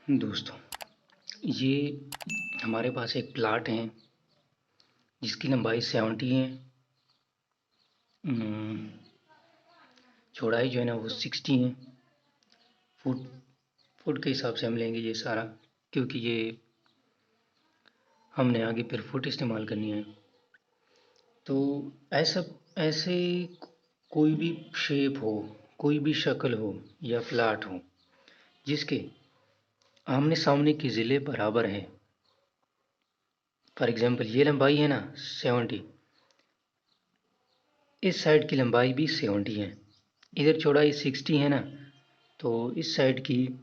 दोस्तों, ये हमारे पास एक प्लाट है जिसकी लंबाई 70 है। चौड़ाई जो है ना वो 60 है। फुट फुट के हिसाब से हम लेंगे ये सारा, क्योंकि ये हमने आगे फिर फुट इस्तेमाल करनी है। तो ऐसा ऐसे कोई भी शेप हो, कोई भी शक्ल हो या प्लाट हो जिसके आमने सामने की ज़िले बराबर हैं। फॉर एग्जांपल ये लंबाई है ना 70, इस साइड की लंबाई भी 70 है। इधर चौड़ाई 60 है ना, तो इस साइड की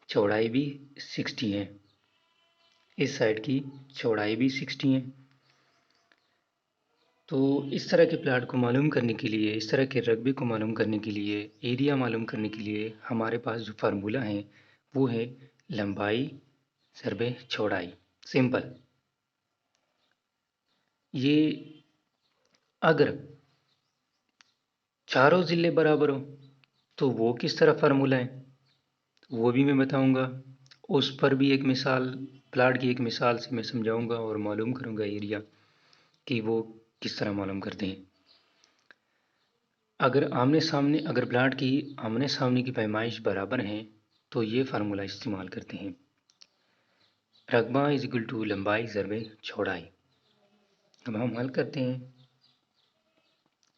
चौड़ाई भी 60 है। इस साइड की चौड़ाई भी 60 है। तो इस तरह के प्लाट को मालूम करने के लिए, इस तरह के रकबे को मालूम करने के लिए, एरिया मालूम करने के लिए हमारे पास जो फार्मूला है वो है लंबाई ज़रबे चौड़ाई। सिंपल। ये अगर चारों ज़िले बराबर हो तो वो किस तरह फार्मूला है वो भी मैं बताऊंगा। उस पर भी एक मिसाल, प्लाट की एक मिसाल से मैं समझाऊंगा और मालूम करूंगा एरिया कि वो किस तरह मालूम करते हैं। अगर प्लाट की आमने सामने की पैमाइश बराबर है तो ये फार्मूला इस्तेमाल करते हैं। रकबा इज इक्वल टू लंबाई ज़रबे चौड़ाई। अब हम हल करते हैं।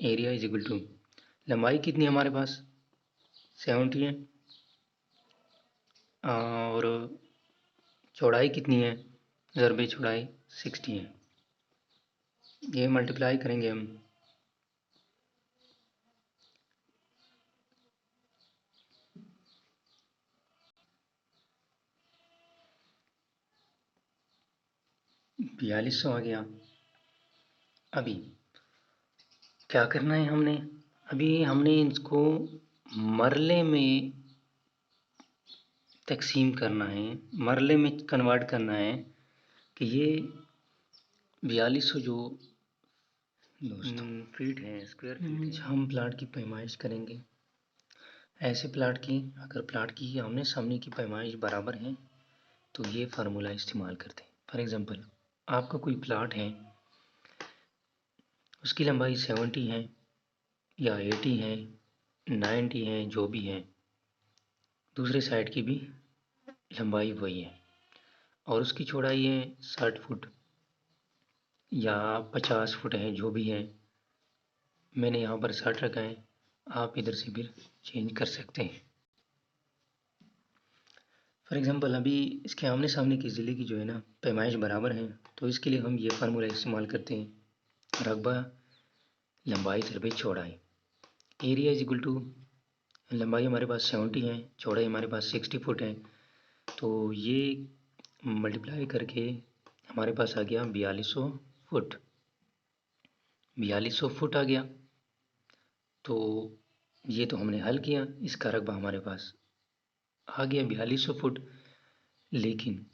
एरिया इज इक्वल टू लंबाई कितनी है हमारे पास 70 है, और चौड़ाई कितनी है ज़रबे चौड़ाई 60 है। ये मल्टीप्लाई करेंगे हम। बयालीस आ गया। अभी क्या करना है हमने, अभी हमने इसको मरले में तकसीम करना है, मरले में कन्वर्ट करना है कि ये 4200 जो दोस्तों फीट है, स्क्वायर फीट है। हम प्लाट की पैमाइश करेंगे। ऐसे प्लाट की, अगर प्लाट की आमने सामने की पैमाइश बराबर है तो ये फार्मूला इस्तेमाल करते हैं। फॉर एग्जांपल, आपका कोई प्लाट है, उसकी लंबाई 70 है या 80 है, 90 है, जो भी है, दूसरे साइड की भी लंबाई वही है और उसकी चौड़ाई है 60 फुट या 50 फुट है, जो भी है। मैंने यहाँ पर 60 रखा है, आप इधर से फिर चेंज कर सकते हैं। फॉर एग्जांपल, अभी इसके आमने सामने की ज़िले की जो है ना पैमाइश बराबर है, तो इसके लिए हम ये फार्मूला इस्तेमाल करते हैं। रकबा लंबाई ज़रबे चौड़ाई। एरिया इज इक्वल टू लंबाई हमारे पास 70 है, चौड़ाई हमारे पास 60 फुट है, तो ये मल्टीप्लाई करके हमारे पास आ गया 4200 फुट। 4200 फुट आ गया। तो ये तो हमने हल किया, इसका रकबा हमारे पास आ गया 4200 फुट। लेकिन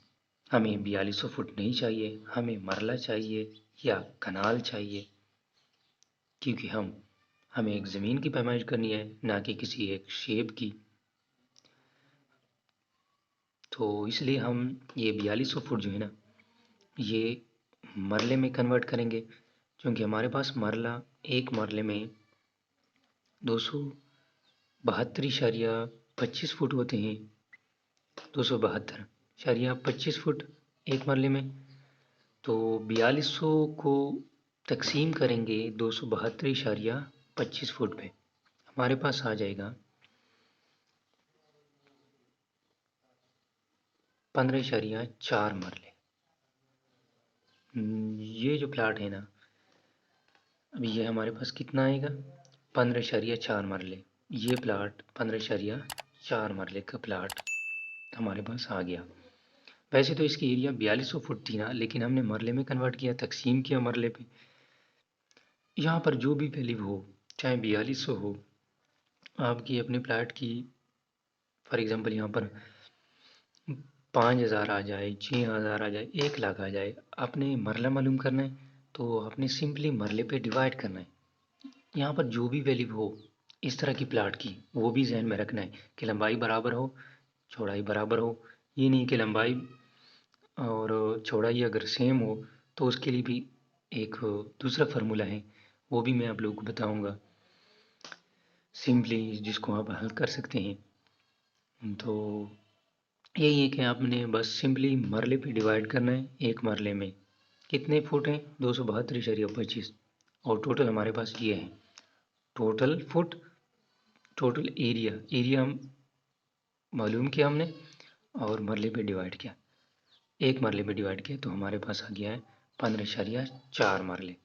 हमें 4200 फुट नहीं चाहिए, हमें मरला चाहिए या कनाल चाहिए, क्योंकि हमें एक ज़मीन की पैमाइश करनी है, ना कि किसी एक शेप की। तो इसलिए हम ये 4200 फुट जो है ना ये मरले में कन्वर्ट करेंगे, क्योंकि हमारे पास मरला एक मरले में 272.25 फुट होते हैं। 272.25 फुट एक मरले में। तो 4200 को तकसीम करेंगे 272.25 फुट पे, हमारे पास आ जाएगा 15.4 मरले। ये जो प्लाट है ना, अभी ये हमारे पास कितना आएगा 15.4 मरले। ये प्लाट 15.4 मरले का प्लाट हमारे पास आ गया। वैसे तो इसकी एरिया 4200 फुट थी ना, लेकिन हमने मरले में कन्वर्ट किया, तकसीम किया मरले पे। यहाँ पर जो भी वैल्यू हो, चाहे 4200 हो, आपकी अपने प्लाट की, फॉर एग्जांपल यहाँ पर 5000 आ जाए, 6000 आ जाए, 1 लाख आ जाए, आपने मरला मालूम करना है तो आपने सिंपली मरले पे डिवाइड करना है। यहाँ पर जो भी वैल्यू हो इस तरह की प्लाट की, वो भी जहन में रखना है कि लंबाई बराबर हो, चौड़ाई बराबर हो, ये नहीं कि लंबाई और चौड़ाई अगर सेम हो तो उसके लिए भी एक दूसरा फार्मूला है, वो भी मैं आप लोगों को बताऊंगा सिंपली, जिसको आप हल कर सकते हैं। तो यही है कि आपने बस सिंपली मरले पे डिवाइड करना है। एक मरले में कितने फुट हैं? 272.25 और टोटल हमारे पास ये है टोटल फुट, टोटल एरिया हम मालूम किया हमने और मरले पे डिवाइड किया, एक मरले पे डिवाइड किया तो हमारे पास आ गया है 15.4 मरले।